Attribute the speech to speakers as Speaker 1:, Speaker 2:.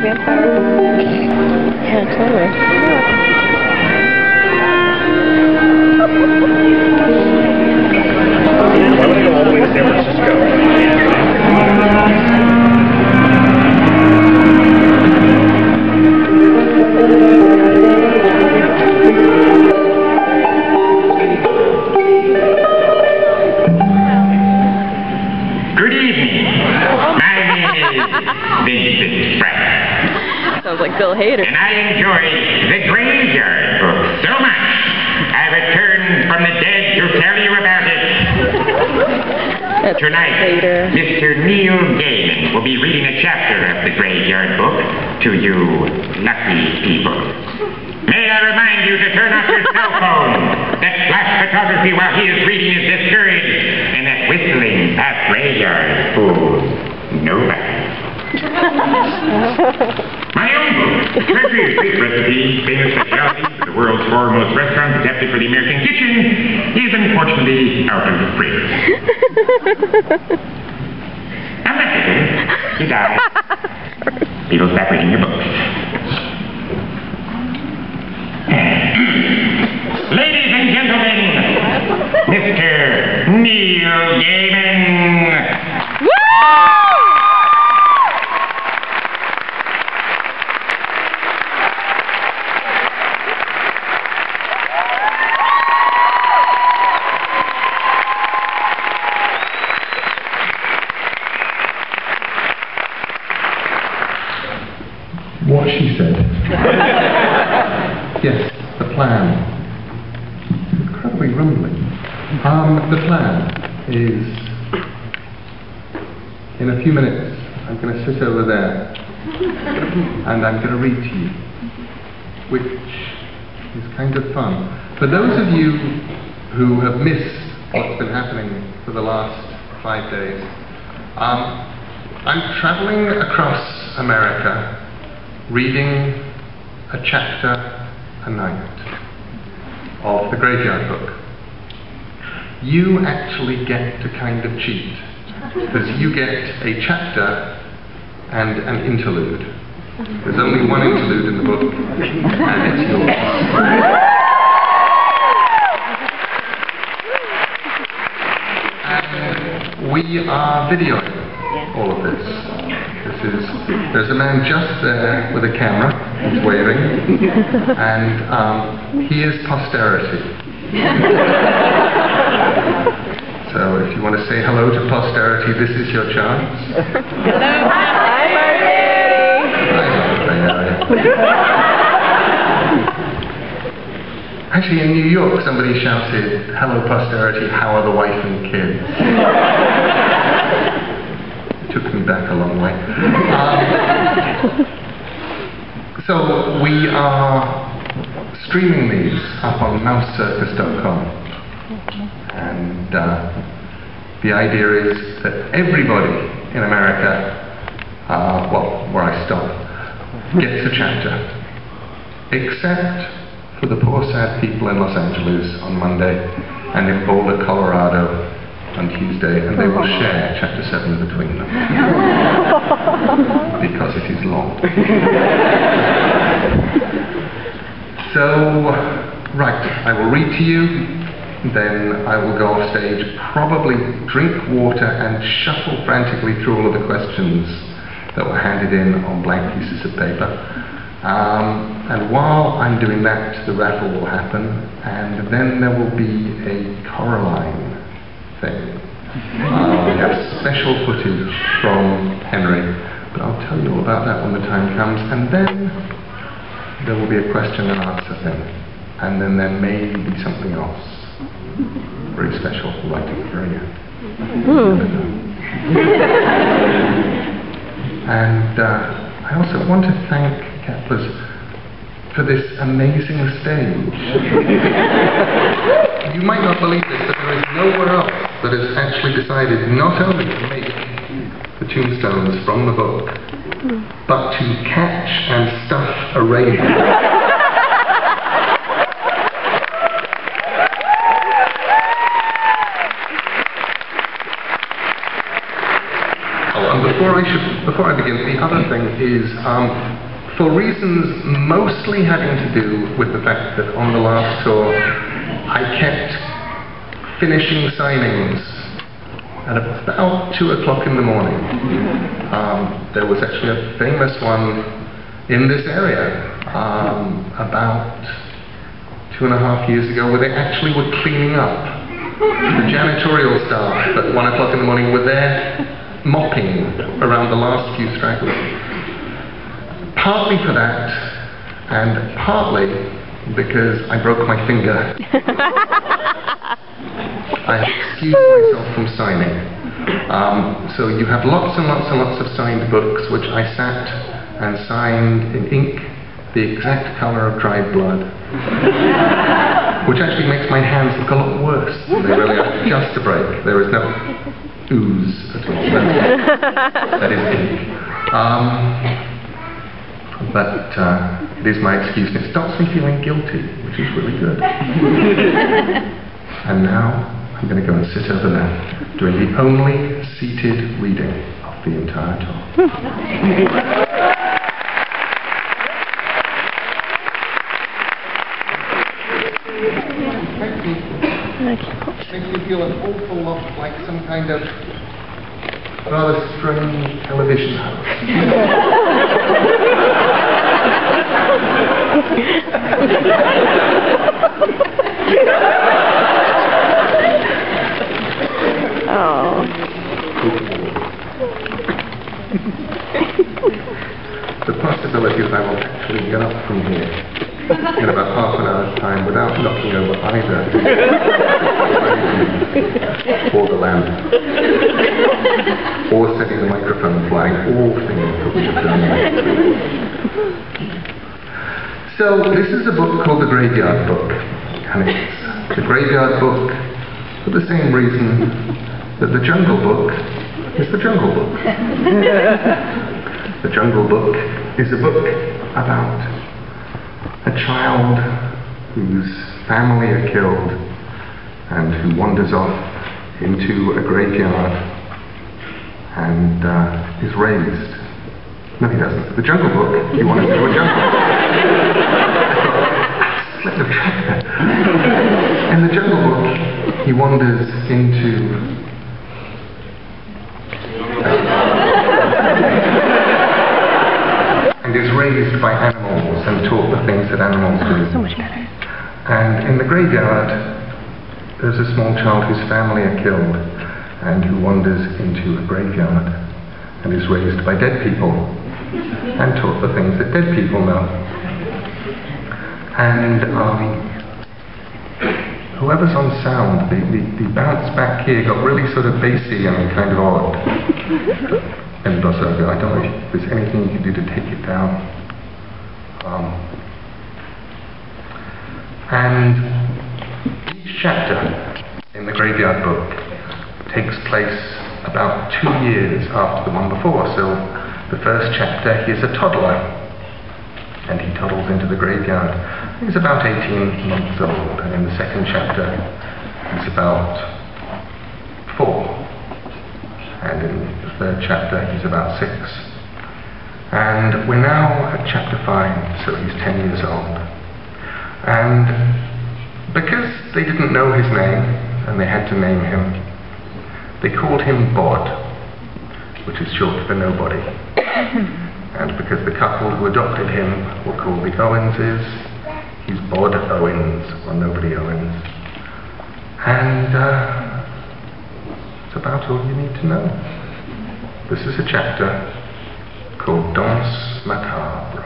Speaker 1: vampire. Yeah, totally.
Speaker 2: Why would I go all the way to San Francisco?
Speaker 3: Good evening. My name is Vincent Frank.
Speaker 1: Sounds like Bill Hader.
Speaker 3: And I enjoy the Graveyard Book so much. I returned from the dead to tell you about it. Tonight,
Speaker 1: Hader.
Speaker 3: Mr. Neil Gaiman will be reading a chapter of the Graveyard Book to you lucky people. May I remind you to turn off your cell phone. That flash photography while he is reading is discouraged. And that whistling past graveyard fools nobody. My own book, Treasury Street Recipe, Famous Specialties of the World's Foremost Restaurants Adapted for the American Kitchen, is unfortunately out of print. I'm not kidding. You die. People stop reading your books. Ladies and gentlemen, Mr. Neil Gaiman.
Speaker 1: Woo!
Speaker 4: What she said. Yes, the plan. Incredibly rumbling. The plan is, in a few minutes, I'm going to sit over there and I'm going to read to you, which is kind of fun. For those of you who have missed what's been happening for the last 5 days, I'm traveling across America reading a chapter a night of the Graveyard Book. You actually get to kind of cheat, because you get a chapter and an interlude. There's only one interlude in the book, and it's yours. And we are videoing all of this. There's a man just there with a camera, he's waving, and he is posterity. So if you want to say hello to posterity, this is your chance.
Speaker 1: Hello. Hi, Marty.
Speaker 4: Actually, in New York, somebody shouted, "Hello, posterity, how are the wife and kids?" Took me back a long way. So we are streaming these up on mousecircus.com, and the idea is that everybody in America, well, where I stop, gets a chapter, except for the poor sad people in Los Angeles on Monday and in Boulder, Colorado on Tuesday, and they will share chapter 7 between them because it is long. So, right, I will read to you, then I will go off stage, probably drink water and shuffle frantically through all of the questions that were handed in on blank pieces of paper. And while I'm doing that, the raffle will happen, and then there will be a Coraline thing. We have special footage from Henry, but I'll tell you all about that when the time comes, and then there will be a question and answer thing, and then there may be something else very special right at the very end. And I also want to thank Keplers for this amazing stage. You might not believe this, but there is nowhere else that has actually decided not only to make the tombstones from the book, but to catch and stuff a raven. before I begin, the other thing is, for reasons mostly having to do with the fact that on the last tour I kept finishing signings at about 2 o'clock in the morning. There was actually a famous one in this area about 2.5 years ago where they actually were cleaning up. The janitorial staff at 1 o'clock in the morning were there mopping around the last few stragglers. Partly for that, and partly because I broke my finger. I excused myself from signing. So you have lots and lots and lots of signed books, which I sat and signed in ink, the exact colour of dried blood. Which actually makes my hands look a lot worse than they really are. Just a break. There is no ooze at all. That is ink. But it is my excuse, and it stops me feeling guilty, which is really good. And now I'm going to go and sit over there, doing the only seated reading of the entire talk. Makes me feel an awful lot like some kind of rather strange television host.
Speaker 1: Oh.
Speaker 4: The possibility that I will actually get up from here in about half an hour's time without knocking over either or the lamp or setting the microphone flying, all things that we have done. So this is a book called The Graveyard Book, and it's the Graveyard Book for the same reason that the Jungle Book is the Jungle Book. The Jungle Book is a book about a child whose family are killed and who wanders off into a graveyard and is raised. No, he doesn't. The Jungle Book, he wanders into a jungle. Slip of track there. In the Jungle Book, he wanders into and is raised by animals and taught the things that animals do.
Speaker 1: So much better.
Speaker 4: And in the graveyard, there's a small child whose family are killed and who wanders into a graveyard and is raised by dead people and taught the things that dead people know. And whoever's on sound, the bounce back here got really sort of bassy and kind of odd. And also, I don't know if there's anything you can do to take it down. And each chapter in the Graveyard Book takes place about 2 years after the one before. So the first chapter, he is a toddler, and he toddles into the graveyard. He's about 18 months old, and in the second chapter, he's about 4. And in the third chapter, he's about 6. And we're now at chapter 5, so he's 10 years old. And because they didn't know his name, and they had to name him, they called him Bod, which is short for nobody. And because the couple who adopted him were called the Owenses, he's Bod Owens, or Nobody Owens. And that's about all you need to know. This is a chapter called Danse Macabre.